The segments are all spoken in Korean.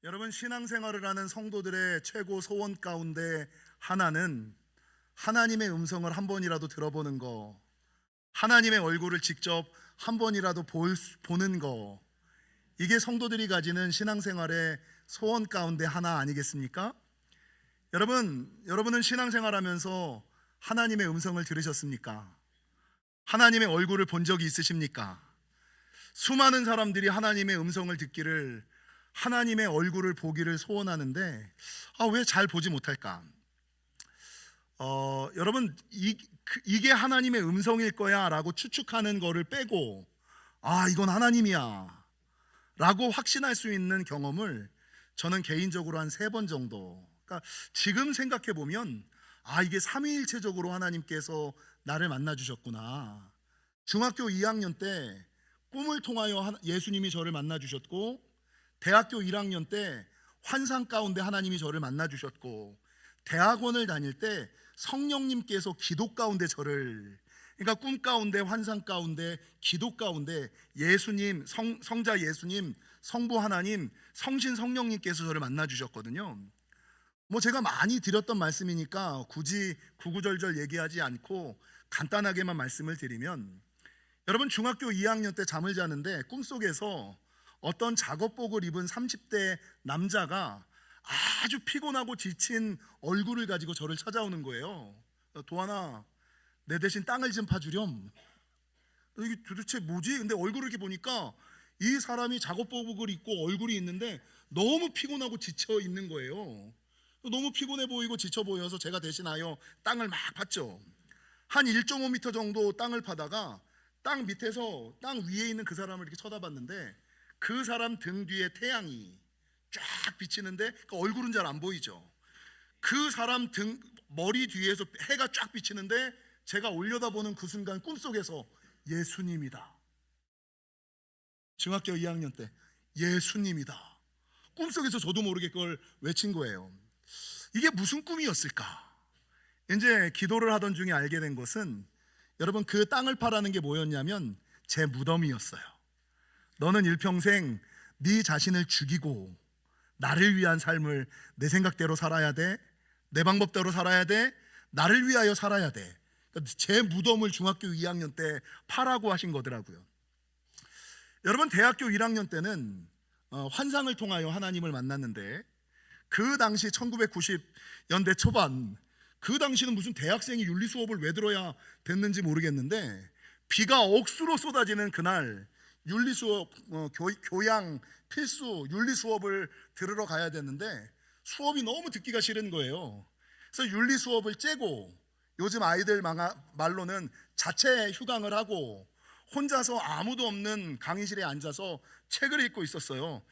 여러분, 신앙생활을 하는 성도들의 최고 소원 가운데 하나는 하나님의 음성을 한 번이라도 들어보는 거, 하나님의 얼굴을 직접 한 번이라도 보는 거, 이게 성도들이 가지는 신앙생활의 소원 가운데 하나 아니겠습니까? 여러분은 신앙생활하면서 하나님의 음성을 들으셨습니까? 하나님의 얼굴을 본 적이 있으십니까? 수많은 사람들이 하나님의 음성을 듣기를, 하나님의 얼굴을 보기를 소원하는데 왜 잘 보지 못할까? 여러분, 이게 하나님의 음성일 거야 라고 추측하는 거를 빼고 이건 하나님이야 라고 확신할 수 있는 경험을 저는 개인적으로 한 3번 정도, 그러니까 지금 생각해 보면 이게 삼위일체적으로 하나님께서 나를 만나 주셨구나. 중학교 2학년 때 꿈을 통하여 예수님이 저를 만나 주셨고, 대학교 1학년 때 환상 가운데 하나님이 저를 만나 주셨고, 대학원을 다닐 때 성령님께서 기도 가운데 저를, 그러니까 꿈 가운데, 환상 가운데, 기도 가운데 예수님, 성자 예수님, 성부 하나님, 성신 성령님께서 저를 만나 주셨거든요. 제가 많이 드렸던 말씀이니까 굳이 구구절절 얘기하지 않고 간단하게만 말씀을 드리면, 여러분, 중학교 2학년 때 잠을 자는데 꿈속에서 어떤 작업복을 입은 30대 남자가 아주 피곤하고 지친 얼굴을 가지고 저를 찾아오는 거예요. 도하나, 내 대신 땅을 좀 파주렴. 이게 도대체 뭐지? 근데 얼굴을 이렇게 보니까 이 사람이 작업복을 입고 얼굴이 있는데 너무 피곤하고 지쳐 있는 거예요. 너무 피곤해 보이고 지쳐 보여서 제가 대신하여 땅을 막 팠죠. 한 1.5m 정도 땅을 파다가 땅 밑에서 땅 위에 있는 그 사람을 이렇게 쳐다봤는데, 그 사람 등 뒤에 태양이 쫙 비치는데 그 얼굴은 잘 안 보이죠. 그 사람 등 머리 뒤에서 해가 쫙 비치는데 제가 올려다보는 그 순간 꿈속에서 예수님이다. 중학교 2학년 때 예수님이다. 꿈속에서 저도 모르게 그걸 외친 거예요. 이게 무슨 꿈이었을까? 이제 기도를 하던 중에 알게 된 것은, 여러분, 그 땅을 파라는 게 뭐였냐면 제 무덤이었어요. 너는 일평생 네 자신을 죽이고 나를 위한 삶을 내 생각대로 살아야 돼, 내 방법대로 살아야 돼, 나를 위하여 살아야 돼. 그러니까 제 무덤을 중학교 2학년 때 파라고 하신 거더라고요. 여러분, 대학교 1학년 때는 환상을 통하여 하나님을 만났는데, 그 당시 1990년대 초반, 그 당시는 무슨 대학생이 윤리 수업을 왜 들어야 됐는지 모르겠는데, 비가 억수로 쏟아지는 그날 윤리 수업, 교양 필수 윤리 수업을 들으러 가야 됐는데 수업이 너무 듣기가 싫은 거예요. 그래서 윤리 수업을 째고, 요즘 아이들 말로는 자체 휴강을 하고 혼자서 아무도 없는 강의실에 앉아서 책을 읽고 있었어요.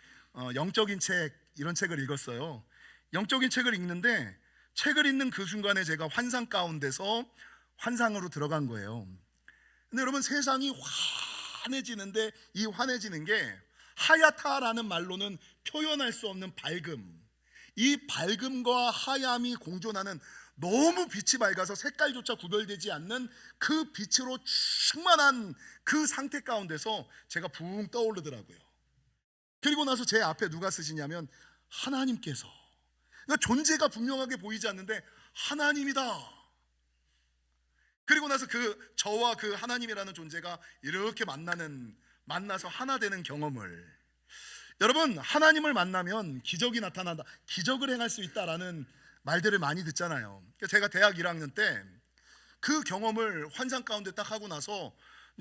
영적인 책, 이런 책을 읽었어요. 영적인 책을 읽는데, 책을 읽는 그 순간에 제가 환상 가운데서 환상으로 들어간 거예요. 근데 여러분, 세상이 환해지는데 이 환해지는 게 하얗다라는 말로는 표현할 수 없는 밝음, 이 밝음과 하얌이 공존하는, 너무 빛이 밝아서 색깔조차 구별되지 않는 그 빛으로 충만한 그 상태 가운데서 제가 붕 떠오르더라고요. 그리고 나서 제 앞에 누가 쓰시냐면 하나님께서, 그러니까 존재가 분명하게 보이지 않는데 하나님이다. 그리고 나서 저와 그 하나님이라는 존재가 이렇게 만나서 하나 되는 경험을, 여러분, 하나님을 만나면 기적이 나타난다, 기적을 행할 수 있다라는 말들을 많이 듣잖아요. 제가 대학 1학년 때 그 경험을 환상 가운데 딱 하고 나서,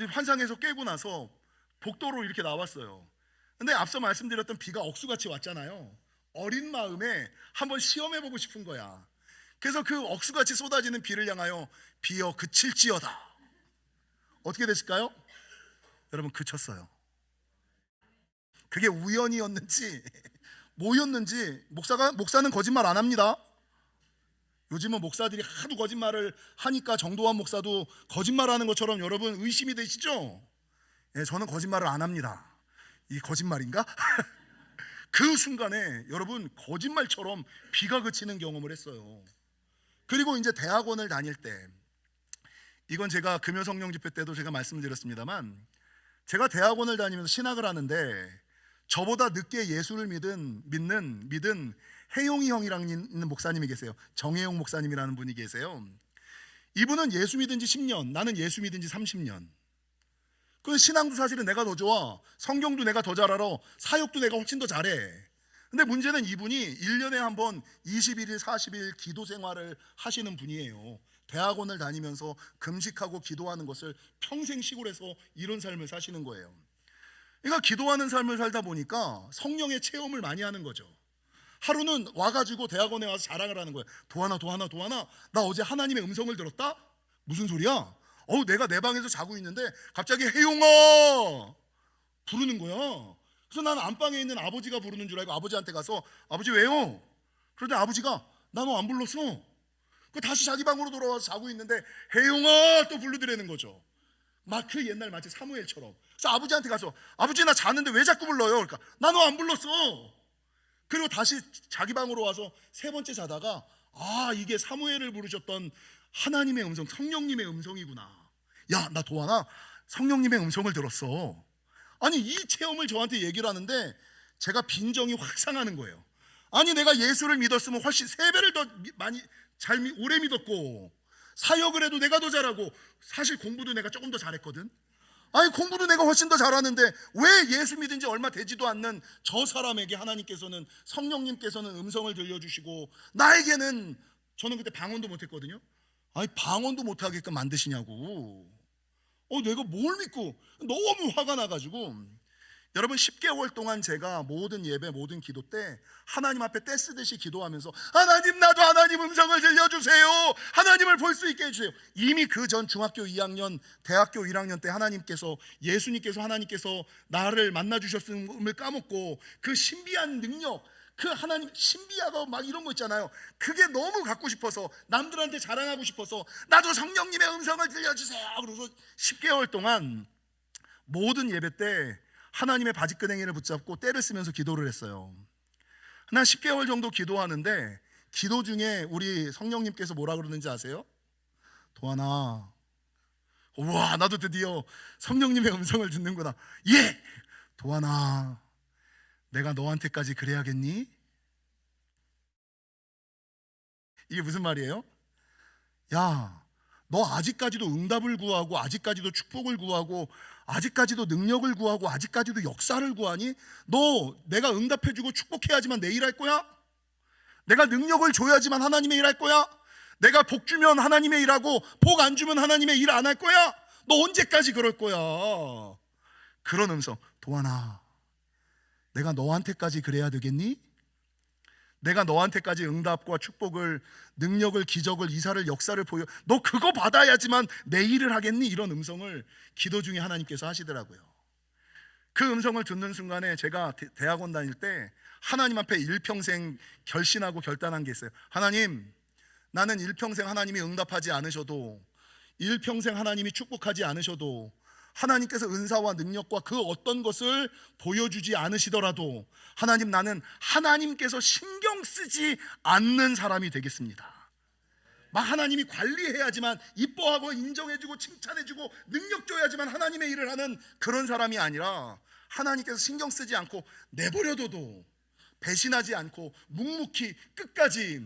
환상에서 깨고 나서 복도로 이렇게 나왔어요. 근데 앞서 말씀드렸던 비가 억수같이 왔잖아요. 어린 마음에 한번 시험해보고 싶은 거야. 그래서 그 억수같이 쏟아지는 비를 향하여 비어 그칠지어다. 어떻게 됐을까요? 여러분, 그쳤어요. 그게 우연이었는지 뭐였는지, 목사는 거짓말 안 합니다. 요즘은 목사들이 하도 거짓말을 하니까 정도환 목사도 거짓말하는 것처럼 여러분 의심이 되시죠? 저는 거짓말을 안 합니다. 이 거짓말인가? 그 순간에 여러분, 거짓말처럼 비가 그치는 경험을 했어요. 그리고 이제 대학원을 다닐 때, 이건 제가 금요성령 집회 때도 제가 말씀드렸습니다만, 제가 대학원을 다니면서 신학을 하는데 저보다 늦게 예수를 믿은 혜용이 형이랑 있는 목사님이 계세요. 정혜용 목사님이라는 분이 계세요. 이분은 예수 믿은 지 10년, 나는 예수 믿은 지 30년. 그 신앙도 사실은 내가 더 좋아, 성경도 내가 더 잘 알아, 사역도 내가 훨씬 더 잘해. 근데 문제는 이분이 1년에 한 번 21일 40일 기도 생활을 하시는 분이에요. 대학원을 다니면서 금식하고 기도하는 것을 평생 시골에서 이런 삶을 사시는 거예요. 그러니까 기도하는 삶을 살다 보니까 성령의 체험을 많이 하는 거죠. 하루는 와가지고 대학원에 와서 자랑을 하는 거예요. 도하나 나 어제 하나님의 음성을 들었다? 무슨 소리야? 내가 내 방에서 자고 있는데 갑자기 혜용아 부르는 거야. 그래서 나는 안방에 있는 아버지가 부르는 줄 알고 아버지한테 가서 아버지 왜요? 그런데 아버지가 나 너 안 불렀어. 다시 자기 방으로 돌아와서 자고 있는데 혜용아 또 부르더라는 거죠. 막 그 옛날 마치 사무엘처럼. 그래서 아버지한테 가서 아버지 나 자는데 왜 자꾸 불러요? 그러니까 나 너 안 불렀어. 그리고 다시 자기 방으로 와서 세 번째 자다가 이게 사무엘을 부르셨던 하나님의 음성, 성령님의 음성이구나. 야, 나 도하나 성령님의 음성을 들었어. 아니 이 체험을 저한테 얘기를 하는데 제가 빈정이 확 상하는 거예요. 아니 내가 예수를 믿었으면 훨씬 3배를 더 많이 오래 믿었고 사역을 해도 내가 더 잘하고 사실 공부도 내가 조금 더 잘했거든. 아니 공부도 내가 훨씬 더 잘하는데 왜 예수 믿은 지 얼마 되지도 않는 저 사람에게 하나님께서는 성령님께서는 음성을 들려주시고 나에게는, 저는 그때 방언도 못했거든요. 아니 방언도 못하게끔 만드시냐고. 내가 뭘 믿고 너무 화가 나가지고 여러분 10개월 동안 제가 모든 예배 모든 기도 때 하나님 앞에 떼쓰듯이 기도하면서 하나님 나도 하나님 음성을 들려주세요. 하나님을 볼 수 있게 해주세요. 이미 그 전 중학교 2학년 대학교 1학년 때 예수님께서 하나님께서 나를 만나주셨음을 까먹고 그 신비한 능력, 그 하나님 신비하고 막 이런 거 있잖아요. 그게 너무 갖고 싶어서 남들한테 자랑하고 싶어서 나도 성령님의 음성을 들려주세요. 그래서 10개월 동안 모든 예배 때 하나님의 바지끄댕이를 붙잡고 떼를 쓰면서 기도를 했어요. 한 10개월 정도 기도하는데 기도 중에 우리 성령님께서 뭐라 그러는지 아세요? 도하나, 우와 나도 드디어 성령님의 음성을 듣는구나. 예! 도하나 내가 너한테까지 그래야겠니? 이게 무슨 말이에요? 야, 너 아직까지도 응답을 구하고 아직까지도 축복을 구하고 아직까지도 능력을 구하고 아직까지도 역사를 구하니? 너 내가 응답해주고 축복해야지만 내 일 할 거야? 내가 능력을 줘야지만 하나님의 일 할 거야? 내가 복 주면 하나님의 일하고 복 안 주면 하나님의 일 안 할 거야? 너 언제까지 그럴 거야? 그런 음성. 도하나 내가 너한테까지 그래야 되겠니? 내가 너한테까지 응답과 축복을, 능력을, 기적을, 이사를, 역사를 보여, 너 그거 받아야지만 내 일을 하겠니? 이런 음성을 기도 중에 하나님께서 하시더라고요. 그 음성을 듣는 순간에 제가 대학원 다닐 때 하나님 앞에 일평생 결심하고 결단한 게 있어요. 하나님, 나는 일평생 하나님이 응답하지 않으셔도, 일평생 하나님이 축복하지 않으셔도, 하나님께서 은사와 능력과 그 어떤 것을 보여주지 않으시더라도 하나님, 나는 하나님께서 신경 쓰지 않는 사람이 되겠습니다. 막 하나님이 관리해야지만, 이뻐하고 인정해주고 칭찬해주고 능력 줘야지만 하나님의 일을 하는 그런 사람이 아니라 하나님께서 신경 쓰지 않고 내버려둬도 배신하지 않고 묵묵히 끝까지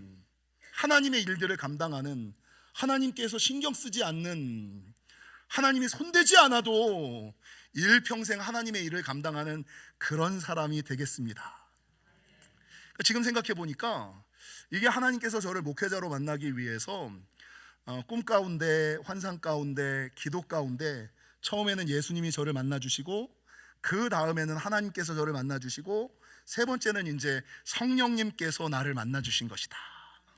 하나님의 일들을 감당하는, 하나님께서 신경 쓰지 않는, 하나님이 손대지 않아도 일평생 하나님의 일을 감당하는 그런 사람이 되겠습니다. 지금 생각해 보니까 이게 하나님께서 저를 목회자로 만나기 위해서 꿈 가운데, 환상 가운데, 기도 가운데 처음에는 예수님이 저를 만나주시고 그 다음에는 하나님께서 저를 만나주시고 세 번째는 이제 성령님께서 나를 만나주신 것이다.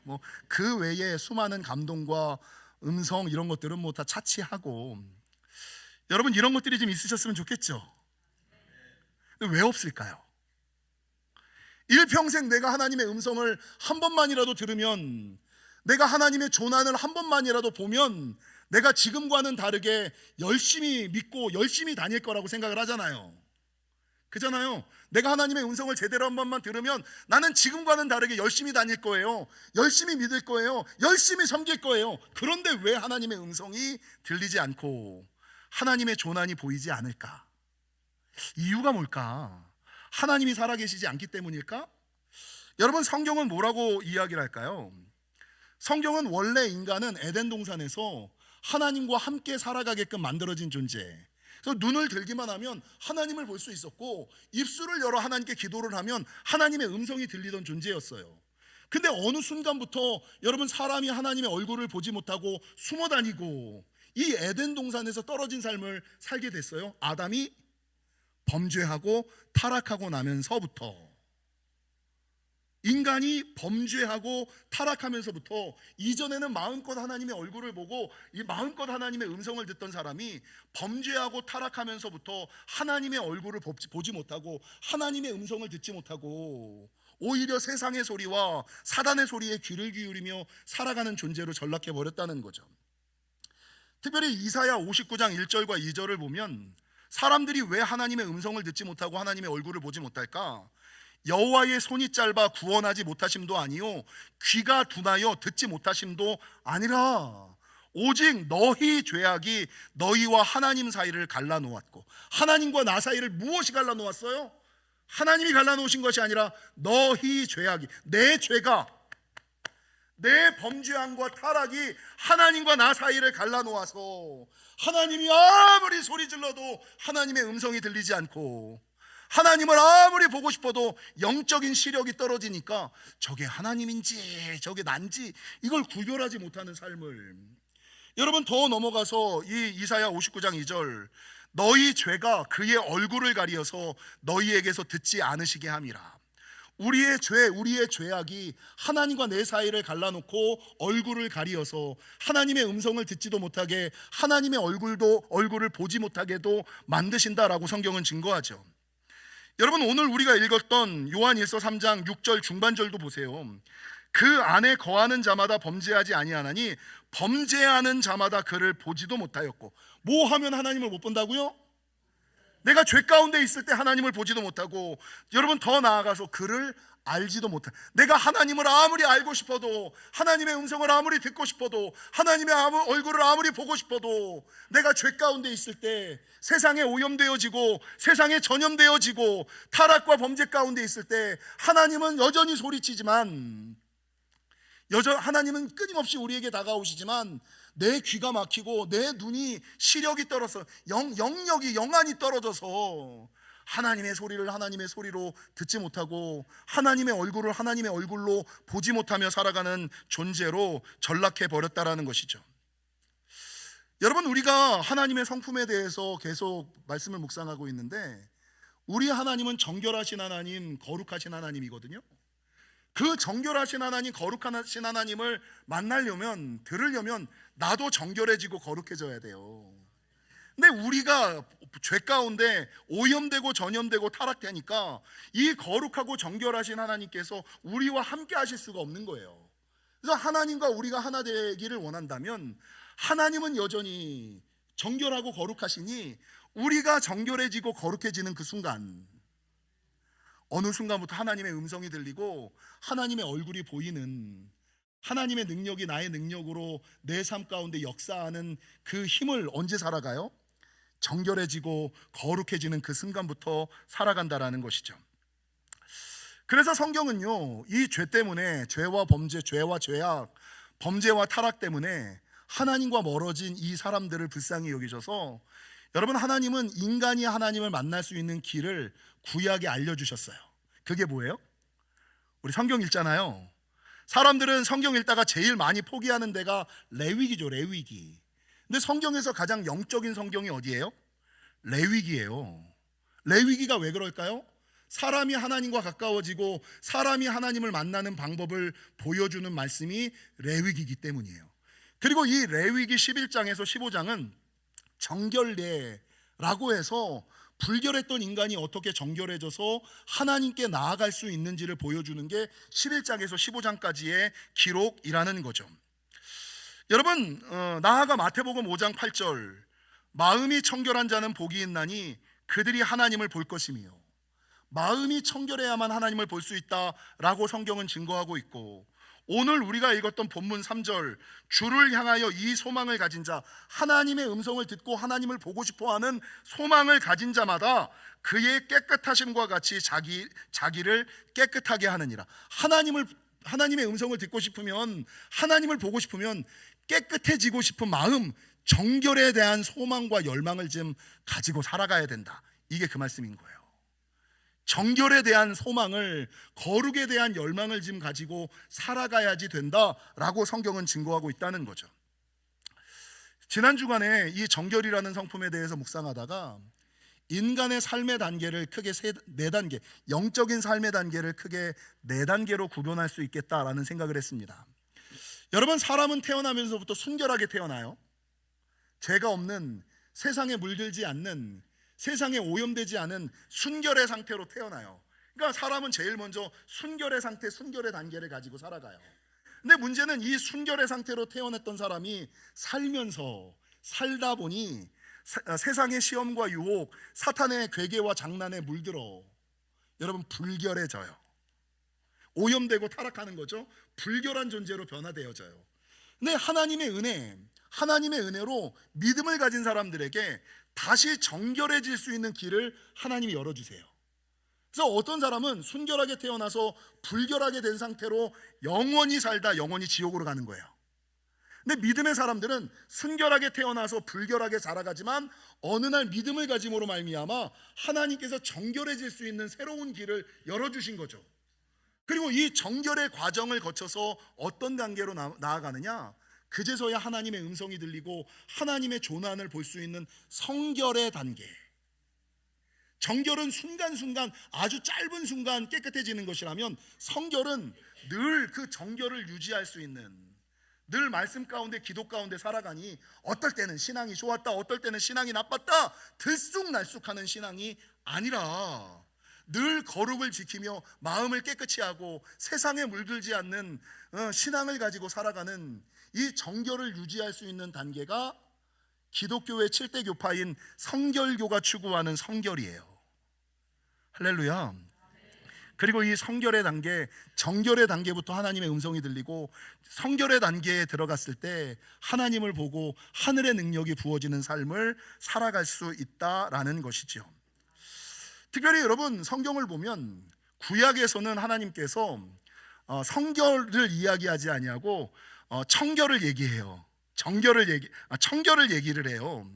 뭐 그 외에 수많은 감동과 음성 이런 것들은 뭐 다 차치하고, 여러분 이런 것들이 좀 있으셨으면 좋겠죠. 왜 없을까요? 일평생 내가 하나님의 음성을 한 번만이라도 들으면, 내가 하나님의 조난을 한 번만이라도 보면 내가 지금과는 다르게 열심히 믿고 열심히 다닐 거라고 생각을 하잖아요. 그잖아요. 내가 하나님의 음성을 제대로 한 번만 들으면 나는 지금과는 다르게 열심히 다닐 거예요. 열심히 믿을 거예요. 열심히 섬길 거예요. 그런데 왜 하나님의 음성이 들리지 않고 하나님의 조난이 보이지 않을까? 이유가 뭘까? 하나님이 살아계시지 않기 때문일까? 여러분, 성경은 뭐라고 이야기를 할까요? 성경은 원래 인간은 에덴 동산에서 하나님과 함께 살아가게끔 만들어진 존재. 그래서 눈을 들기만 하면 하나님을 볼 수 있었고, 입술을 열어 하나님께 기도를 하면 하나님의 음성이 들리던 존재였어요. 근데 어느 순간부터 여러분, 사람이 하나님의 얼굴을 보지 못하고 숨어 다니고 이 에덴 동산에서 떨어진 삶을 살게 됐어요. 아담이 범죄하고 타락하고 나면서부터, 인간이 범죄하고 타락하면서부터, 이전에는 마음껏 하나님의 얼굴을 보고 이 마음껏 하나님의 음성을 듣던 사람이 범죄하고 타락하면서부터 하나님의 얼굴을 보지 못하고 하나님의 음성을 듣지 못하고 오히려 세상의 소리와 사단의 소리에 귀를 기울이며 살아가는 존재로 전락해 버렸다는 거죠. 특별히 이사야 59장 1절과 2절을 보면 사람들이 왜 하나님의 음성을 듣지 못하고 하나님의 얼굴을 보지 못할까? 여호와의 손이 짧아 구원하지 못하심도 아니요 귀가 둔하여 듣지 못하심도 아니라 오직 너희 죄악이 너희와 하나님 사이를 갈라놓았고, 하나님과 나 사이를 무엇이 갈라놓았어요? 하나님이 갈라놓으신 것이 아니라 너희 죄악이, 내 죄가, 내 범죄함과 타락이 하나님과 나 사이를 갈라놓아서 하나님이 아무리 소리 질러도 하나님의 음성이 들리지 않고, 하나님을 아무리 보고 싶어도 영적인 시력이 떨어지니까 저게 하나님인지 저게 난지 이걸 구별하지 못하는 삶을. 여러분, 더 넘어가서 이 이사야 59장 2절, 너희 죄가 그의 얼굴을 가리어서 너희에게서 듣지 않으시게 함이라. 우리의 죄, 우리의 죄악이 하나님과 내 사이를 갈라놓고 얼굴을 가리어서 하나님의 음성을 듣지도 못하게, 하나님의 얼굴을 보지 못하게도 만드신다라고 성경은 증거하죠. 여러분, 오늘 우리가 읽었던 요한일서 3장 6절 중반절도 보세요. 그 안에 거하는 자마다 범죄하지 아니하나니 범죄하는 자마다 그를 보지도 못하였고. 뭐 하면 하나님을 못 본다고요? 내가 죄 가운데 있을 때 하나님을 보지도 못하고, 여러분 더 나아가서 그를 알지도 못해. 내가 하나님을 아무리 알고 싶어도, 하나님의 음성을 아무리 듣고 싶어도, 하나님의 얼굴을 아무리 보고 싶어도, 내가 죄 가운데 있을 때, 세상에 오염되어지고 세상에 전염되어지고 타락과 범죄 가운데 있을 때 하나님은 여전히 소리치지만, 하나님은 끊임없이 우리에게 다가오시지만 내 귀가 막히고 내 눈이 시력이 떨어서 영역이 영안이 떨어져서 하나님의 소리를 하나님의 소리로 듣지 못하고 하나님의 얼굴을 하나님의 얼굴로 보지 못하며 살아가는 존재로 전락해 버렸다라는 것이죠. 여러분, 우리가 하나님의 성품에 대해서 계속 말씀을 묵상하고 있는데, 우리 하나님은 정결하신 하나님, 거룩하신 하나님이거든요. 그 정결하신 하나님, 거룩하신 하나님을 만나려면, 들으려면 나도 정결해지고 거룩해져야 돼요. 근데 우리가 죄 가운데 오염되고 전염되고 타락되니까 이 거룩하고 정결하신 하나님께서 우리와 함께 하실 수가 없는 거예요. 그래서 하나님과 우리가 하나 되기를 원한다면, 하나님은 여전히 정결하고 거룩하시니 우리가 정결해지고 거룩해지는 그 순간, 어느 순간부터 하나님의 음성이 들리고 하나님의 얼굴이 보이는, 하나님의 능력이 나의 능력으로 내 삶 가운데 역사하는 그 힘을 언제 살아가요? 정결해지고 거룩해지는 그 순간부터 살아간다라는 것이죠. 그래서 성경은요, 이 죄 때문에, 죄와 범죄, 죄와 죄악, 범죄와 타락 때문에 하나님과 멀어진 이 사람들을 불쌍히 여기셔서, 여러분, 하나님은 인간이 하나님을 만날 수 있는 길을 구약에 알려주셨어요. 그게 뭐예요? 우리 성경 읽잖아요. 사람들은 성경 읽다가 제일 많이 포기하는 데가 레위기죠. 레위기. 근데 성경에서 가장 영적인 성경이 어디예요? 레위기예요. 레위기가 왜 그럴까요? 사람이 하나님과 가까워지고 사람이 하나님을 만나는 방법을 보여주는 말씀이 레위기이기 때문이에요. 그리고 이 레위기 11장에서 15장은 정결례라고 해서 불결했던 인간이 어떻게 정결해져서 하나님께 나아갈 수 있는지를 보여주는 게 11장에서 15장까지의 기록이라는 거죠. 여러분, 나아가 마태복음 5장 8절, 마음이 청결한 자는 복이 있나니 그들이 하나님을 볼 것이며, 마음이 청결해야만 하나님을 볼 수 있다라고 성경은 증거하고 있고, 오늘 우리가 읽었던 본문 3절, 주를 향하여 이 소망을 가진 자, 하나님의 음성을 듣고 하나님을 보고 싶어하는 소망을 가진 자마다 그의 깨끗하심과 같이 자기를 깨끗하게 하느니라. 하나님의 음성을 듣고 싶으면, 하나님을 보고 싶으면 깨끗해지고 싶은 마음, 정결에 대한 소망과 열망을 좀 가지고 살아가야 된다. 이게 그 말씀인 거예요. 정결에 대한 소망을, 거룩에 대한 열망을 지금 가지고 살아가야지 된다라고 성경은 증거하고 있다는 거죠. 지난 주간에 이 정결이라는 성품에 대해서 묵상하다가 인간의 삶의 단계를 크게 네 단계, 영적인 삶의 단계를 크게 네 단계로 구분할 수 있겠다라는 생각을 했습니다. 여러분, 사람은 태어나면서부터 순결하게 태어나요. 죄가 없는, 세상에 물들지 않는, 세상에 오염되지 않은 순결의 상태로 태어나요. 그러니까 사람은 제일 먼저 순결의 상태, 순결의 단계를 가지고 살아가요. 근데 문제는 이 순결의 상태로 태어났던 사람이 살다 보니 세상의 시험과 유혹, 사탄의 괴계와 장난에 물들어 여러분 불결해져요. 오염되고 타락하는 거죠. 불결한 존재로 변화되어져요. 근데 하나님의 은혜로 믿음을 가진 사람들에게 다시 정결해질 수 있는 길을 하나님이 열어주세요. 그래서 어떤 사람은 순결하게 태어나서 불결하게 된 상태로 영원히 살다 영원히 지옥으로 가는 거예요. 근데 믿음의 사람들은 순결하게 태어나서 불결하게 자라가지만 어느 날 믿음을 가짐으로 말미암아 하나님께서 정결해질 수 있는 새로운 길을 열어주신 거죠. 그리고 이 정결의 과정을 거쳐서 어떤 단계로 나아가느냐, 그제서야 하나님의 음성이 들리고 하나님의 조난을 볼 수 있는 성결의 단계. 정결은 순간순간, 아주 짧은 순간 깨끗해지는 것이라면 성결은 늘 그 정결을 유지할 수 있는, 늘 말씀 가운데 기도 가운데 살아가니 어떨 때는 신앙이 좋았다, 어떨 때는 신앙이 나빴다, 들쑥날쑥하는 신앙이 아니라 늘 거룩을 지키며 마음을 깨끗이 하고 세상에 물들지 않는 신앙을 가지고 살아가는 이 정결을 유지할 수 있는 단계가 기독교의 7대 교파인 성결교가 추구하는 성결이에요. 할렐루야. 그리고 이 성결의 단계, 정결의 단계부터 하나님의 음성이 들리고 성결의 단계에 들어갔을 때 하나님을 보고 하늘의 능력이 부어지는 삶을 살아갈 수 있다라는 것이죠. 특별히 여러분, 성경을 보면 구약에서는 하나님께서 성결을 이야기하지 아니하고 청결을 얘기해요. 청결을 얘기를 해요.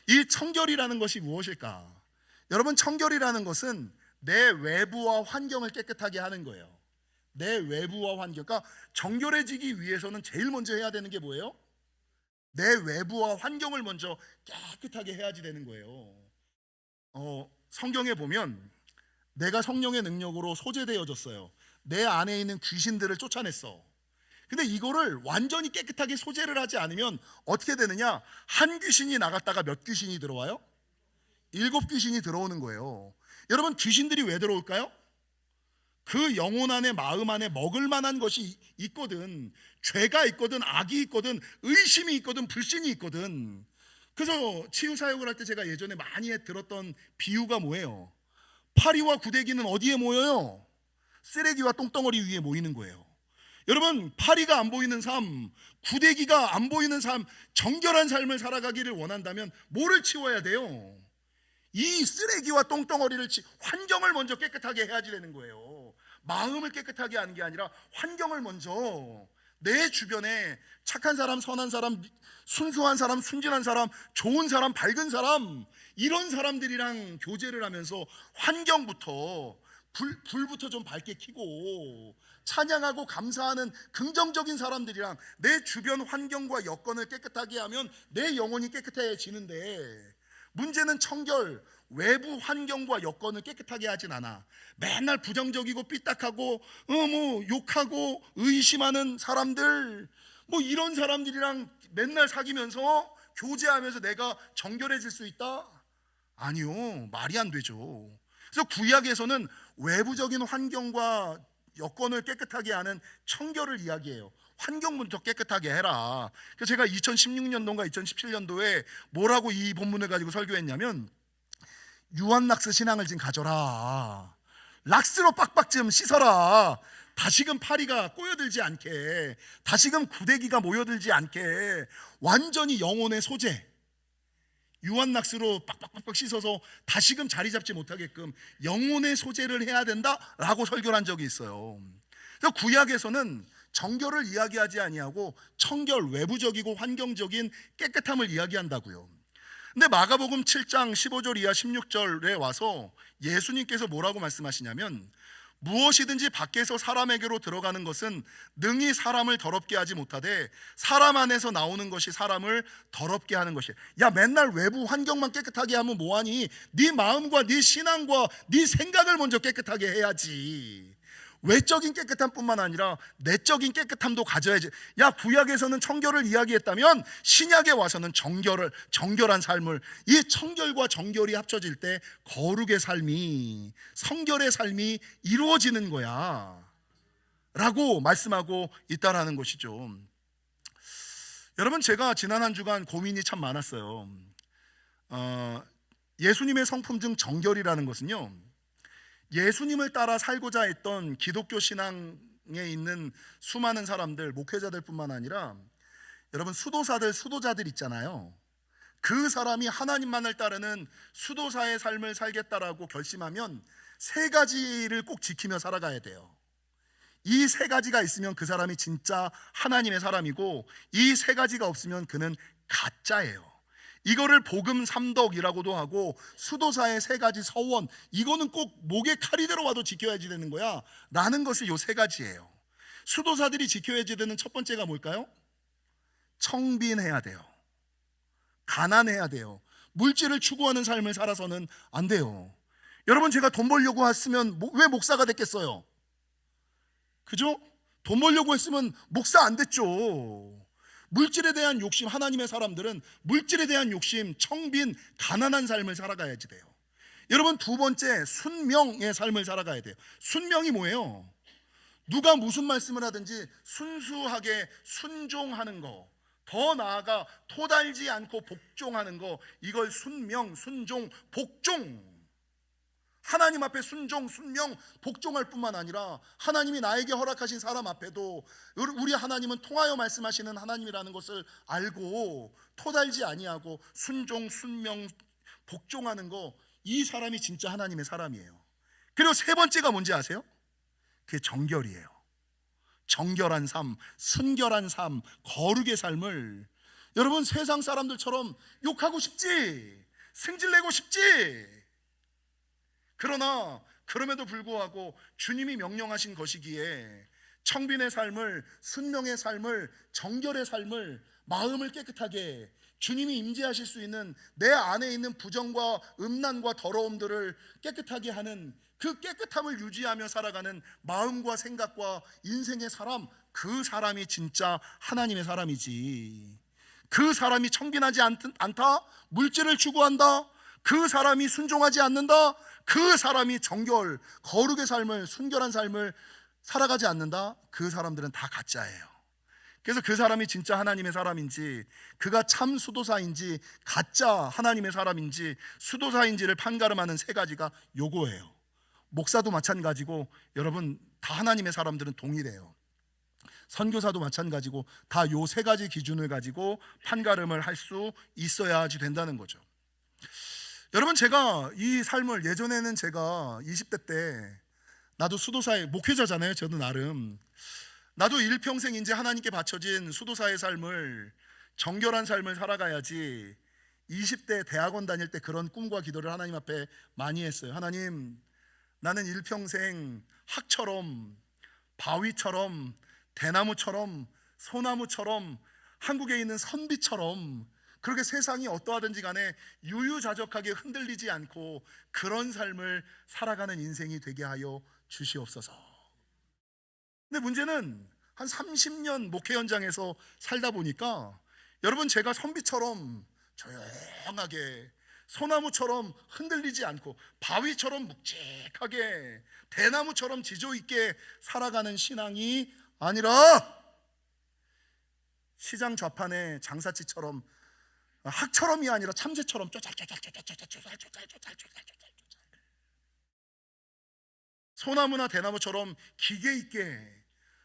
이 청결이라는 것이 무엇일까? 여러분, 청결이라는 것은 내 외부와 환경을 깨끗하게 하는 거예요. 내 외부와 환경. 그러니까 정결해지기 위해서는 제일 먼저 해야 되는 게 뭐예요? 내 외부와 환경을 먼저 깨끗하게 해야지 되는 거예요. 성경에 보면 내가 성령의 능력으로 소재되어졌어요. 내 안에 있는 귀신들을 쫓아냈어. 근데 이거를 완전히 깨끗하게 소재를 하지 않으면 어떻게 되느냐? 한 귀신이 나갔다가 몇 귀신이 들어와요? 7 귀신이 들어오는 거예요. 여러분, 귀신들이 왜 들어올까요? 그 영혼 안에, 마음 안에 먹을 만한 것이 있거든. 죄가 있거든, 악이 있거든, 의심이 있거든, 불신이 있거든. 그래서 치유 사역을 할 때 제가 예전에 많이 들었던 비유가 뭐예요? 파리와 구데기는 어디에 모여요? 쓰레기와 똥덩어리 위에 모이는 거예요. 여러분, 파리가 안 보이는 삶, 구데기가 안 보이는 삶, 정결한 삶을 살아가기를 원한다면 뭐를 치워야 돼요? 이 쓰레기와 똥덩어리를 환경을 먼저 깨끗하게 해야지 되는 거예요. 마음을 깨끗하게 하는 게 아니라 환경을 먼저, 내 주변에 착한 사람, 선한 사람, 순수한 사람, 순진한 사람, 좋은 사람, 밝은 사람, 이런 사람들이랑 교제를 하면서 환경부터, 불부터 좀 밝게 켜고 찬양하고 감사하는 긍정적인 사람들이랑 내 주변 환경과 여건을 깨끗하게 하면 내 영혼이 깨끗해지는데, 문제는 청결, 외부 환경과 여건을 깨끗하게 하진 않아. 맨날 부정적이고 삐딱하고 욕하고 의심하는 사람들, 이런 사람들이랑 맨날 사귀면서 교제하면서 내가 정결해질 수 있다? 아니요, 말이 안 되죠. 그래서 구약에서는 외부적인 환경과 여건을 깨끗하게 하는 청결을 이야기해요. 환경부터 깨끗하게 해라. 그래서 제가 2016년도인가 2017년도에 뭐라고 이 본문을 가지고 설교했냐면, 유한락스 신앙을 좀 가져라. 락스로 빡빡 좀 씻어라. 다시금 파리가 꼬여들지 않게, 다시금 구데기가 모여들지 않게 완전히 영혼의 소재, 유한낙스로 빡빡빡빡 씻어서 다시금 자리 잡지 못하게끔 영혼의 소재를 해야 된다라고 설교를 한 적이 있어요. 그래서 구약에서는 정결을 이야기하지 아니하고 청결, 외부적이고 환경적인 깨끗함을 이야기한다고요. 근데 마가복음 7장 15절 이하 16절에 와서 예수님께서 뭐라고 말씀하시냐면, 무엇이든지 밖에서 사람에게로 들어가는 것은 능히 사람을 더럽게 하지 못하되 사람 안에서 나오는 것이 사람을 더럽게 하는 것이야. 야, 맨날 외부 환경만 깨끗하게 하면 뭐하니? 네 마음과 네 신앙과 네 생각을 먼저 깨끗하게 해야지. 외적인 깨끗함뿐만 아니라 내적인 깨끗함도 가져야지. 야, 구약에서는 청결을 이야기했다면 신약에 와서는 정결한 삶을, 이 청결과 정결이 합쳐질 때 거룩의 삶이, 성결의 삶이 이루어지는 거야 라고 말씀하고 있다라는 것이죠. 여러분, 제가 지난 한 주간 고민이 참 많았어요. 예수님의 성품 중 정결이라는 것은요, 예수님을 따라 살고자 했던 기독교 신앙에 있는 수많은 사람들, 목회자들 뿐만 아니라 여러분, 수도자들 있잖아요. 그 사람이 하나님만을 따르는 수도사의 삶을 살겠다라고 결심하면 세 가지를 꼭 지키며 살아가야 돼요. 이 세 가지가 있으면 그 사람이 진짜 하나님의 사람이고, 이 세 가지가 없으면 그는 가짜예요. 이거를 복음 삼덕이라고도 하고, 수도사의 세 가지 서원, 이거는 꼭 목에 칼이 들어와도 지켜야지 되는 거야 라는 것이 요 세 가지예요. 수도사들이 지켜야지 되는 첫 번째가 뭘까요? 청빈해야 돼요. 가난해야 돼요. 물질을 추구하는 삶을 살아서는 안 돼요. 여러분, 제가 돈 벌려고 했으면 왜 목사가 됐겠어요? 그죠? 돈 벌려고 했으면 목사 안 됐죠. 물질에 대한 욕심, 하나님의 사람들은 물질에 대한 욕심, 청빈, 가난한 삶을 살아가야지 돼요. 여러분, 두 번째, 순명의 삶을 살아가야 돼요. 순명이 뭐예요? 누가 무슨 말씀을 하든지 순수하게 순종하는 거, 더 나아가 토달지 않고 복종하는 거, 이걸 순명, 순종, 복종. 하나님 앞에 순종, 순명, 복종할 뿐만 아니라 하나님이 나에게 허락하신 사람 앞에도 우리 하나님은 통하여 말씀하시는 하나님이라는 것을 알고 토달지 아니하고 순종, 순명, 복종하는 거, 이 사람이 진짜 하나님의 사람이에요. 그리고 세 번째가 뭔지 아세요? 그게 정결이에요. 정결한 삶, 순결한 삶, 거룩의 삶을, 여러분, 세상 사람들처럼 욕하고 싶지, 승질내고 싶지, 그러나 그럼에도 불구하고 주님이 명령하신 것이기에 청빈의 삶을, 순명의 삶을, 정결의 삶을, 마음을 깨끗하게, 주님이 임재하실 수 있는 내 안에 있는 부정과 음란과 더러움들을 깨끗하게 하는, 그 깨끗함을 유지하며 살아가는 마음과 생각과 인생의 사람, 그 사람이 진짜 하나님의 사람이지. 그 사람이 청빈하지 않다? 물질을 추구한다? 그 사람이 순종하지 않는다? 그 사람이 정결, 거룩의 삶을, 순결한 삶을 살아가지 않는다? 그 사람들은 다 가짜예요. 그래서 그 사람이 진짜 하나님의 사람인지, 그가 참 수도사인지, 가짜 하나님의 사람인지, 수도사인지를 판가름하는 세 가지가 요거예요. 목사도 마찬가지고, 여러분, 다 하나님의 사람들은 동일해요. 선교사도 마찬가지고, 다 요 세 가지 기준을 가지고 판가름을 할 수 있어야지 된다는 거죠. 여러분, 제가 이 삶을, 예전에는 제가 20대 때, 나도 수도사의 목회자잖아요. 저도 나름 나도 일평생 이제 하나님께 바쳐진 수도사의 삶을, 정결한 삶을 살아가야지, 20대 대학원 다닐 때 그런 꿈과 기도를 하나님 앞에 많이 했어요. 하나님, 나는 일평생 학처럼, 바위처럼, 대나무처럼, 소나무처럼, 한국에 있는 선비처럼, 그렇게 세상이 어떠하든지 간에 유유자적하게 흔들리지 않고 그런 삶을 살아가는 인생이 되게 하여 주시옵소서. 근데 문제는 한 30년 목회 현장에서 살다 보니까, 여러분, 제가 선비처럼 조용하게, 소나무처럼 흔들리지 않고, 바위처럼 묵직하게, 대나무처럼 지조 있게 살아가는 신앙이 아니라 시장 좌판의 장사치처럼, 학처럼이 아니라 참새처럼 쪼잘쪼잘쪼잘쪼잘쪼잘쪼잘쪼잘쪼잘쪼잘 소나무나 대나무처럼 기계 있게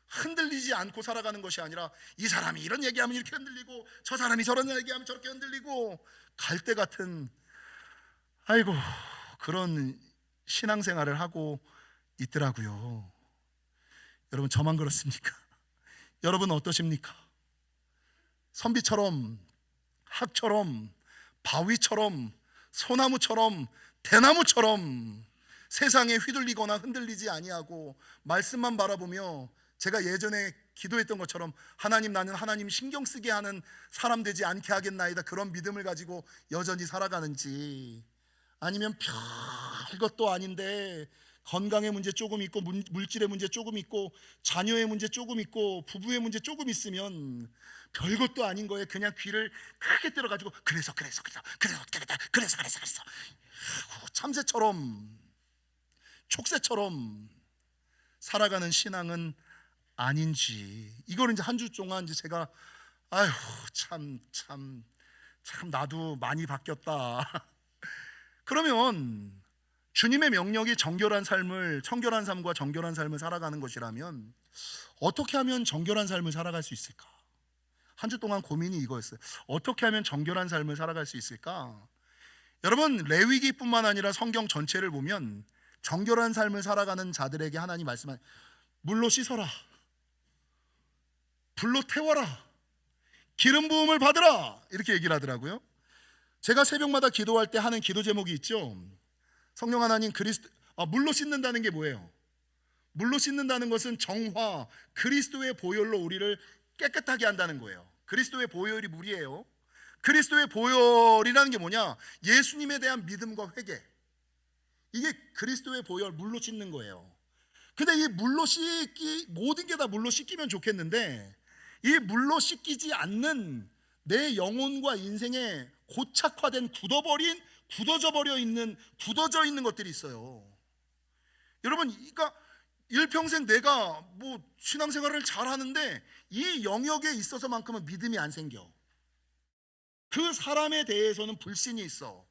흔들리지 않고 살아가는 것이 아니라 이 사람이 이런 얘기하면 이렇게 흔들리고 저 사람이 저런 얘기하면 저렇게 흔들리고 갈대 같은 아이고 그런 신앙생활을 하고 있더라고요. 여러분 저만 그렇습니까? 여러분 어떠십니까? 선비처럼 학처럼 바위처럼 소나무처럼 대나무처럼 세상에 휘둘리거나 흔들리지 아니하고 말씀만 바라보며 제가 예전에 기도했던 것처럼 하나님 나는 하나님 신경 쓰게 하는 사람 되지 않게 하겠나이다 그런 믿음을 가지고 여전히 살아가는지 아니면 별것도 아닌데 건강의 문제 조금 있고 물질의 문제 조금 있고 자녀의 문제 조금 있고 부부의 문제 조금 있으면 별것도 아닌 거에 그냥 귀를 크게 때려가지고 그래서 참새처럼 촉새처럼 살아가는 신앙은 아닌지 이걸 이제 한 주 동안 이제 제가 아휴 참 나도 많이 바뀌었다. 그러면 주님의 명령이 청결한 삶과 정결한 삶을 살아가는 것이라면 어떻게 하면 정결한 삶을 살아갈 수 있을까? 한 주 동안 고민이 이거였어요. 어떻게 하면 정결한 삶을 살아갈 수 있을까? 여러분 레위기뿐만 아니라 성경 전체를 보면 정결한 삶을 살아가는 자들에게 하나님 말씀하신 물로 씻어라, 불로 태워라, 기름 부음을 받으라 이렇게 얘기를 하더라고요. 제가 새벽마다 기도할 때 하는 기도 제목이 있죠. 성령 하나님 물로 씻는다는 게 뭐예요? 물로 씻는다는 것은 정화, 그리스도의 보혈로 우리를 깨끗하게 한다는 거예요. 그리스도의 보혈이 물이에요. 그리스도의 보혈이라는 게 뭐냐? 예수님에 대한 믿음과 회개. 이게 그리스도의 보혈, 물로 씻는 거예요. 근데 이 물로 모든 게 다 물로 씻기면 좋겠는데 이 물로 씻기지 않는 내 영혼과 인생에 고착화된 굳어져 있는 것들이 있어요. 여러분, 그러니까 일평생 내가 뭐 신앙생활을 잘하는데 이 영역에 있어서만큼은 믿음이 안 생겨. 그 사람에 대해서는 불신이 있어.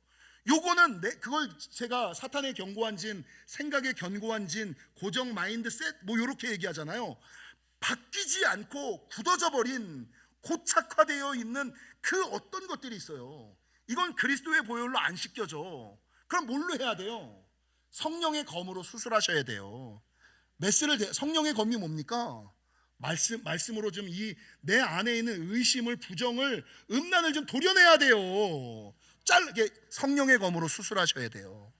요거는 그걸 제가 사탄의 견고한 진, 생각의 견고한 진, 고정 마인드셋 뭐 요렇게 얘기하잖아요. 바뀌지 않고 굳어져 버린 고착화되어 있는 그 어떤 것들이 있어요. 이건 그리스도의 보혈로 안 씻겨져. 그럼 뭘로 해야 돼요? 성령의 검으로 수술하셔야 돼요. 성령의 검이 뭡니까? 말씀으로 좀 내 안에 있는 의심을, 부정을, 음란을 좀 도려내야 돼요. 성령의 검으로 수술하셔야 돼요.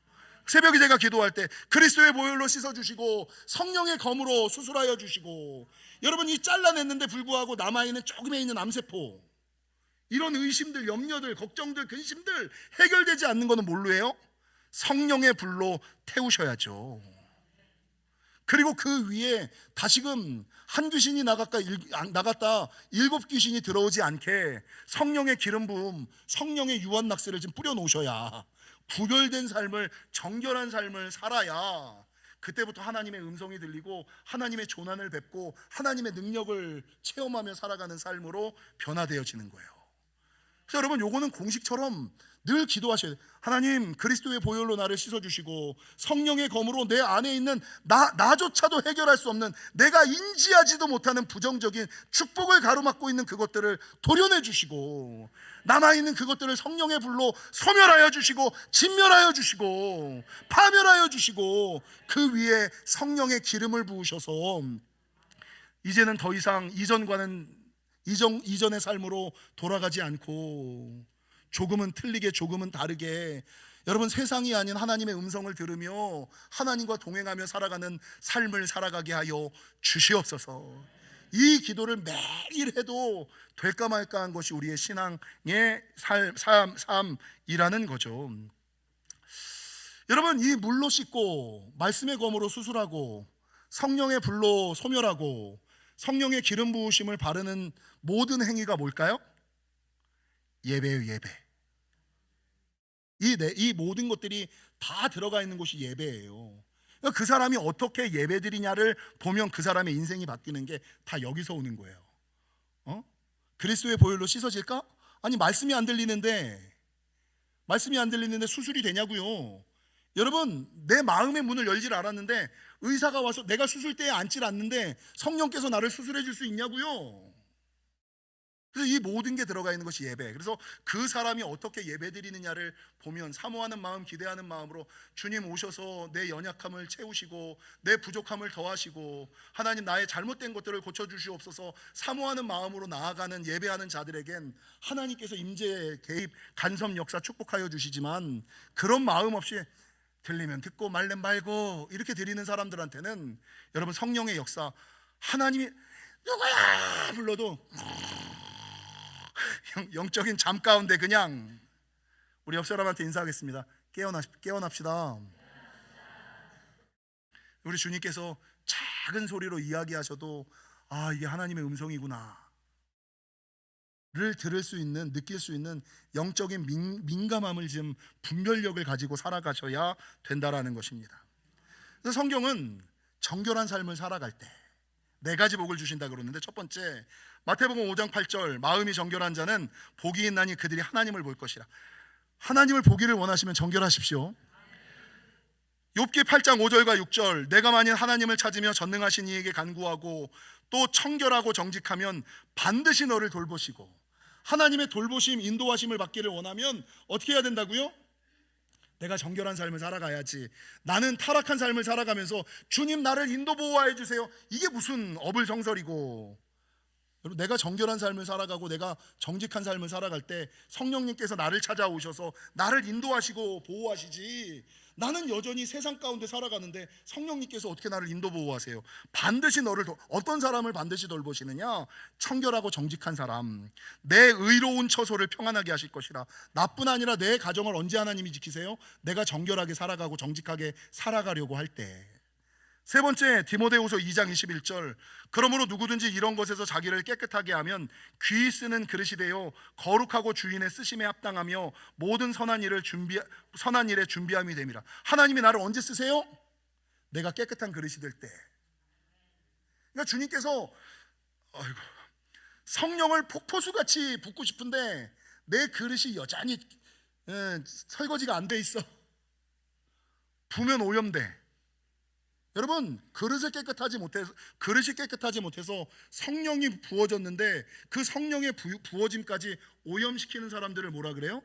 새벽에 제가 기도할 때 그리스도의 보혈로 씻어주시고 성령의 검으로 수술하여 주시고, 여러분 이 잘라냈는데 불구하고 남아있는 조금에 있는 암세포, 이런 의심들, 염려들, 걱정들, 근심들 해결되지 않는 것은 뭘로 해요? 성령의 불로 태우셔야죠. 그리고 그 위에 다시금 한 귀신이 나갔다 7귀신이 들어오지 않게 성령의 기름 부음, 성령의 유언낙스를 좀 뿌려 놓으셔야, 구별된 삶을, 정결한 삶을 살아야 그때부터 하나님의 음성이 들리고 하나님의 조난을 뵙고 하나님의 능력을 체험하며 살아가는 삶으로 변화되어지는 거예요. 그래서 여러분 요거는 공식처럼 늘 기도하셔야 돼요. 하나님, 그리스도의 보혈로 나를 씻어주시고 성령의 검으로 내 안에 있는 나조차도 해결할 수 없는, 내가 인지하지도 못하는 부정적인 축복을 가로막고 있는 그것들을 도려내 주시고, 남아있는 그것들을 성령의 불로 소멸하여 주시고, 진멸하여 주시고, 파멸하여 주시고, 그 위에 성령의 기름을 부으셔서 이제는 더 이상 이전의 삶으로 돌아가지 않고 조금은 틀리게, 조금은 다르게, 여러분 세상이 아닌 하나님의 음성을 들으며 하나님과 동행하며 살아가는 삶을 살아가게 하여 주시옵소서. 이 기도를 매일 해도 될까 말까 한 것이 우리의 신앙의 삶이라는 거죠. 여러분, 이 물로 씻고 말씀의 검으로 수술하고 성령의 불로 소멸하고 성령의 기름 부으심을 바르는 모든 행위가 뭘까요? 예배예요, 예배. 이 모든 것들이 다 들어가 있는 곳이 예배예요. 그 사람이 어떻게 예배드리냐를 보면 그 사람의 인생이 바뀌는 게 다 여기서 오는 거예요. 그리스도의 보혈로 씻어질까? 아니 말씀이 안 들리는데 수술이 되냐고요. 여러분, 내 마음의 문을 열질 않았는데 의사가 와서 내가 수술대에 앉질 않는데 성령께서 나를 수술해 줄 수 있냐고요. 그래서 이 모든 게 들어가 있는 것이 예배. 그래서 그 사람이 어떻게 예배 드리느냐를 보면 사모하는 마음, 기대하는 마음으로 주님 오셔서 내 연약함을 채우시고 내 부족함을 더하시고 하나님 나의 잘못된 것들을 고쳐주시옵소서 사모하는 마음으로 나아가는 예배하는 자들에겐 하나님께서 임재, 개입, 간섭 역사 축복하여 주시지만 그런 마음 없이 들리면 듣고 말면 말고 이렇게 드리는 사람들한테는 여러분 성령의 역사, 하나님이 누구야 불러도 영적인 잠 가운데 그냥 우리 옆 사람한테 인사하겠습니다. 깨어납시다. 우리 주님께서 작은 소리로 이야기하셔도 아, 이게 하나님의 음성이구나 를 들을 수 있는, 느낄 수 있는 영적인 민감함을 지금 분별력을 가지고 살아가셔야 된다라는 것입니다. 그래서 성경은 정결한 삶을 살아갈 때 네 가지 복을 주신다 그러는데, 첫 번째 마태복음 5장 8절 마음이 정결한 자는 복이 있나니 그들이 하나님을 볼 것이라. 하나님을 보기를 원하시면 정결하십시오. 욥기 8장 5절과 6절 내가 만일 하나님을 찾으며 전능하신 이에게 간구하고 또 청결하고 정직하면 반드시 너를 돌보시고. 하나님의 돌보심, 인도하심을 받기를 원하면 어떻게 해야 된다고요? 내가 정결한 삶을 살아가야지. 나는 타락한 삶을 살아가면서 주님 나를 인도 보호해 주세요, 이게 무슨 어불성설이고. 여러분, 내가 정결한 삶을 살아가고 내가 정직한 삶을 살아갈 때 성령님께서 나를 찾아오셔서 나를 인도하시고 보호하시지, 나는 여전히 세상 가운데 살아가는데 성령님께서 어떻게 나를 인도 보호하세요? 반드시 너를 어떤 사람을 반드시 돌보시느냐? 청결하고 정직한 사람, 내 의로운 처소를 평안하게 하실 것이라. 나뿐 아니라 내 가정을 언제 하나님이 지키세요? 내가 정결하게 살아가고 정직하게 살아가려고 할 때. 세 번째 디모데후서 2장 21절 그러므로 누구든지 이런 것에서 자기를 깨끗하게 하면 귀 쓰는 그릇이 되어 거룩하고 주인의 쓰심에 합당하며 모든 선한 일에 준비함이 됨이라. 하나님이 나를 언제 쓰세요? 내가 깨끗한 그릇이 될 때. 그러니까 주님께서 성령을 폭포수같이 붓고 싶은데 내 그릇이 여전히 설거지가 안 돼 있어. 부면 오염돼. 여러분, 그릇이 깨끗하지 못해서 성령이 부어졌는데 그 성령의 부어짐까지 오염시키는 사람들을 뭐라 그래요?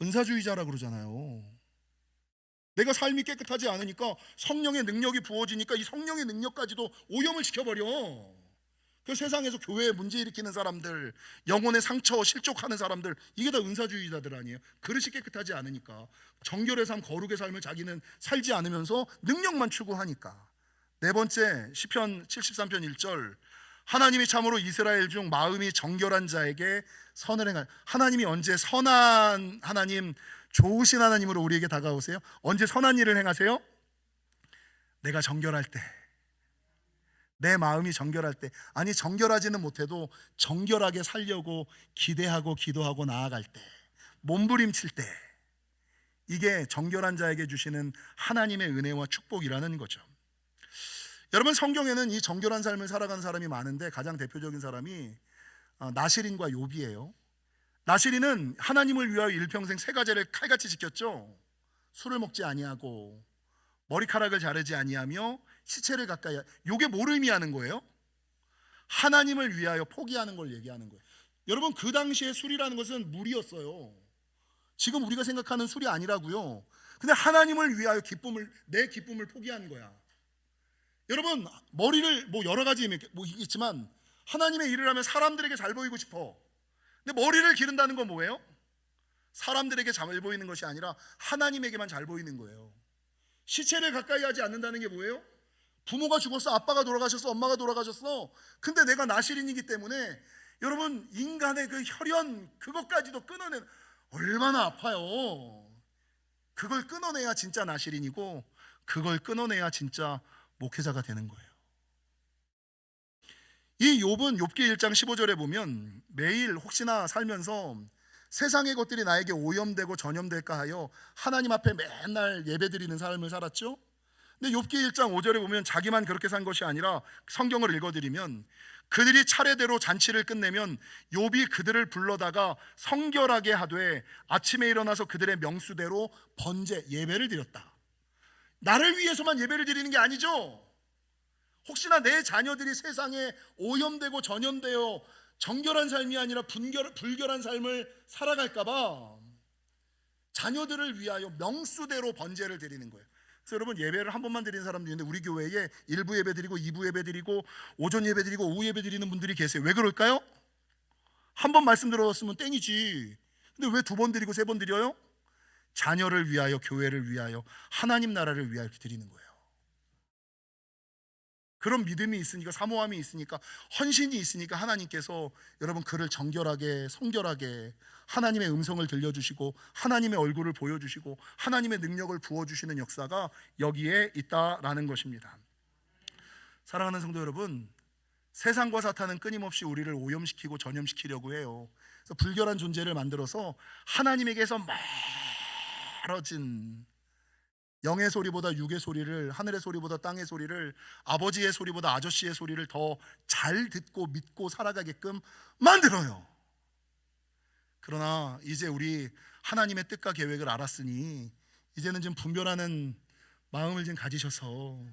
은사주의자라 그러잖아요. 내가 삶이 깨끗하지 않으니까 성령의 능력이 부어지니까 이 성령의 능력까지도 오염을 시켜버려. 그 세상에서 교회에 문제 일으키는 사람들, 영혼의 상처 실족하는 사람들, 이게 다 은사주의자들 아니에요? 그릇이 깨끗하지 않으니까, 정결의 삶, 거룩의 삶을 자기는 살지 않으면서 능력만 추구하니까. 네 번째 시편 73편 1절 하나님이 참으로 이스라엘 중 마음이 정결한 자에게 선을 행하여. 하나님이 언제 선한 하나님, 좋으신 하나님으로 우리에게 다가오세요? 언제 선한 일을 행하세요? 내가 정결할 때, 내 마음이 정결할 때. 아니, 정결하지는 못해도 정결하게 살려고 기대하고 기도하고 나아갈 때, 몸부림칠 때, 이게 정결한 자에게 주시는 하나님의 은혜와 축복이라는 거죠. 여러분, 성경에는 이 정결한 삶을 살아가는 사람이 많은데 가장 대표적인 사람이 나실인과 욥이에요. 나실인은 하나님을 위하여 일평생 세 가지를 칼같이 지켰죠. 술을 먹지 아니하고 머리카락을 자르지 아니하며 시체를 가까이. 이게 뭘 의미하는 거예요? 하나님을 위하여 포기하는 걸 얘기하는 거예요. 여러분, 그 당시에 술이라는 것은 물이었어요. 지금 우리가 생각하는 술이 아니라고요. 근데 하나님을 위하여 내 기쁨을 포기한 거야. 여러분, 머리를 여러 가지 있지만 하나님의 일을 하면 사람들에게 잘 보이고 싶어. 근데 머리를 기른다는 건 뭐예요? 사람들에게 잘 보이는 것이 아니라 하나님에게만 잘 보이는 거예요. 시체를 가까이 하지 않는다는 게 뭐예요? 부모가 죽었어, 아빠가 돌아가셨어, 엄마가 돌아가셨어. 근데 내가 나실인이기 때문에 여러분, 인간의 그 혈연 그것까지도 끊어낸, 얼마나 아파요. 그걸 끊어내야 진짜 나실인이고 그걸 끊어내야 진짜 목회자가 되는 거예요. 이 욥은 욥기 1장 15절에 보면 매일 혹시나 살면서 세상의 것들이 나에게 오염되고 전염될까 하여 하나님 앞에 맨날 예배드리는 삶을 살았죠. 근데 욥기 1장 5절에 보면 자기만 그렇게 산 것이 아니라 성경을 읽어드리면 그들이 차례대로 잔치를 끝내면 욥이 그들을 불러다가 성결하게 하되 아침에 일어나서 그들의 명수대로 번제 예배를 드렸다. 나를 위해서만 예배를 드리는 게 아니죠. 혹시나 내 자녀들이 세상에 오염되고 전염되어 정결한 삶이 아니라 불결한 삶을 살아갈까 봐 자녀들을 위하여 명수대로 번제를 드리는 거예요. 그래서 여러분, 예배를 한 번만 드리는 사람도 있는데 우리 교회에 1부 예배 드리고 2부 예배 드리고 오전 예배 드리고 오후 예배 드리는 분들이 계세요. 왜 그럴까요? 한 번 말씀 들었으면 땡이지. 근데 왜 2번 드리고 3번 드려요? 자녀를 위하여, 교회를 위하여, 하나님 나라를 위하여 이렇게 드리는 거예요. 그런 믿음이 있으니까, 사모함이 있으니까, 헌신이 있으니까 하나님께서 여러분 그를 정결하게, 성결하게 하나님의 음성을 들려주시고 하나님의 얼굴을 보여주시고 하나님의 능력을 부어주시는 역사가 여기에 있다라는 것입니다. 사랑하는 성도 여러분, 세상과 사탄은 끊임없이 우리를 오염시키고 전염시키려고 해요. 그래서 불결한 존재를 만들어서 하나님에게서 멀어진, 영의 소리보다 육의 소리를, 하늘의 소리보다 땅의 소리를, 아버지의 소리보다 아저씨의 소리를 더 잘 듣고 믿고 살아가게끔 만들어요. 그러나 이제 우리 하나님의 뜻과 계획을 알았으니 이제는 좀 분별하는 마음을 좀 가지셔서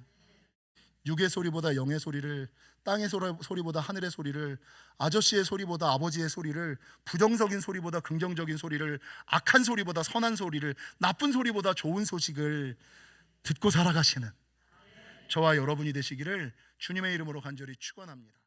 육의 소리보다 영의 소리를, 땅의 소리보다 하늘의 소리를, 아저씨의 소리보다 아버지의 소리를, 부정적인 소리보다 긍정적인 소리를, 악한 소리보다 선한 소리를, 나쁜 소리보다 좋은 소식을 듣고 살아가시는 저와 여러분이 되시기를 주님의 이름으로 간절히 축원합니다.